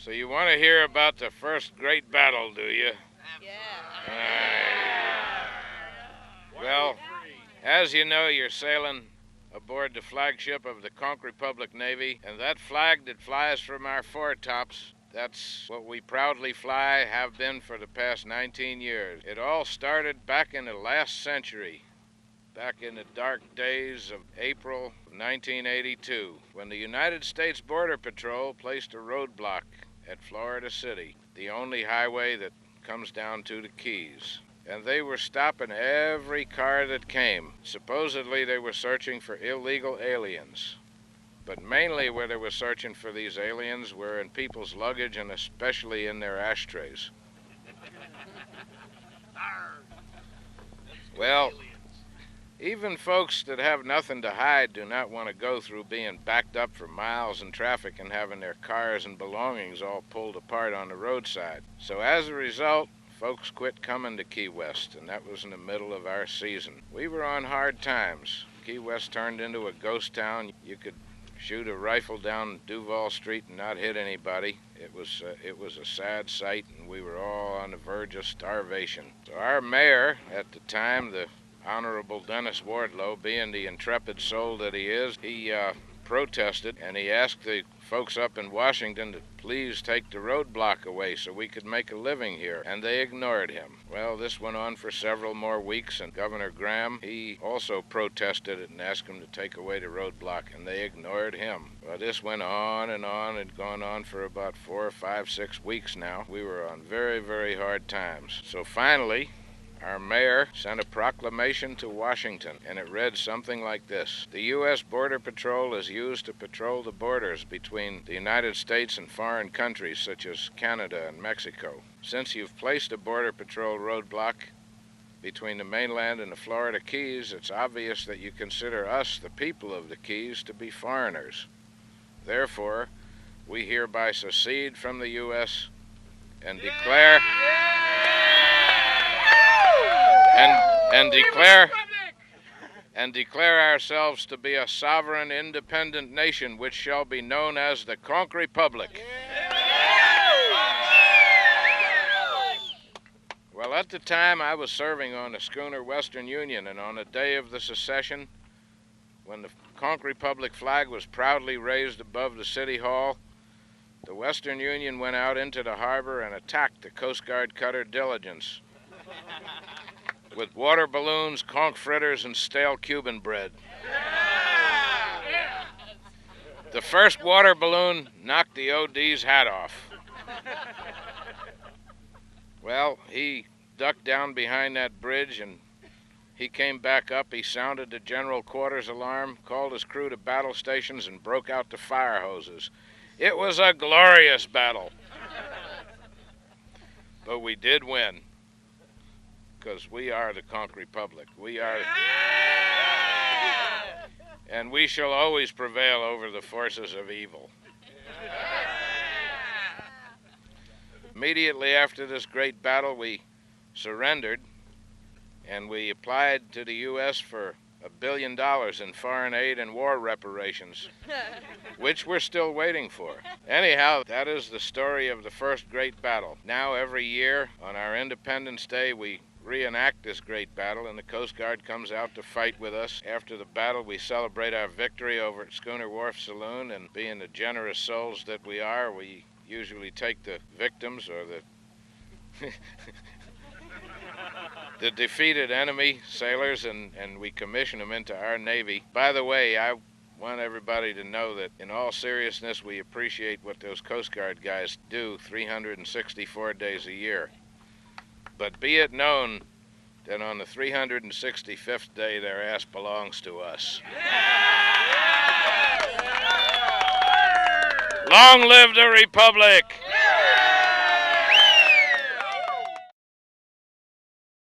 So you want to hear about the first great battle, do you? Yeah. Well, as you know, you're sailing aboard the flagship of the Conch Republic Navy, and that flag that flies from our foretops, that's what we proudly fly, have been for the past 19 years. It all started back in the last century, back in the dark days of April of 1982, when the United States Border Patrol placed a roadblock at Florida City, the only highway that comes down to the Keys. And they were stopping every car that came. Supposedly they were searching for illegal aliens. But mainly where they were searching for these aliens were in people's luggage and especially in their ashtrays. Well, even folks that have nothing to hide do not want to go through being backed up for miles in traffic and having their cars and belongings all pulled apart on the roadside. So as a result, folks quit coming to Key West, and that was in the middle of our season. We were on hard times. Key West turned into a ghost town. You could shoot a rifle down Duval Street and not hit anybody. It was a sad sight, and we were all on the verge of starvation. So our mayor at the time, the Honorable Dennis Wardlow, being the intrepid soul that he is, he protested, and he asked the folks up in Washington to please take the roadblock away so we could make a living here, and they ignored him. Well, this went on for several more weeks, and Governor Graham, he also protested it and asked him to take away the roadblock, and they ignored him. Well, this went on and on. It had gone on for about 4, 5, 6 weeks now. We were on very, very hard times. So finally, our mayor sent a proclamation to Washington, and it read something like this: the U.S. Border Patrol is used to patrol the borders between the United States and foreign countries such as Canada and Mexico. Since you've placed a Border Patrol roadblock between the mainland and the Florida Keys, it's obvious that you consider us, the people of the Keys, to be foreigners. Therefore, we hereby secede from the U.S. and declare... And declare ourselves to be a sovereign, independent nation, which shall be known as the Conch Republic. Well, at the time I was serving on the schooner Western Union, and on the day of the secession, when the Conch Republic flag was proudly raised above the city hall, the Western Union went out into the harbor and attacked the Coast Guard cutter Diligence with water balloons, conch fritters, and stale Cuban bread. The first water balloon knocked the OD's hat off. Well, he ducked down behind that bridge, and he came back up. He sounded the general quarters alarm, called his crew to battle stations, and broke out the fire hoses. It was a glorious battle. But we did win, because we are the Conch Republic. We are, and we shall always prevail over the forces of evil. Immediately after this great battle, we surrendered, and we applied to the U.S. for $1 billion in foreign aid and war reparations, which we're still waiting for. Anyhow, that is the story of the first great battle. Now, every year on our Independence Day, we reenact this great battle, and the Coast Guard comes out to fight with us. After the battle, we celebrate our victory over at Schooner Wolf Saloon, and being the generous souls that we are, we usually take the victims or the defeated enemy sailors, and we commission them into our Navy. By the way, I want everybody to know that in all seriousness, we appreciate what those Coast Guard guys do 364 days a year. But be it known that on the 365th day, their ass belongs to us. Long live the Republic!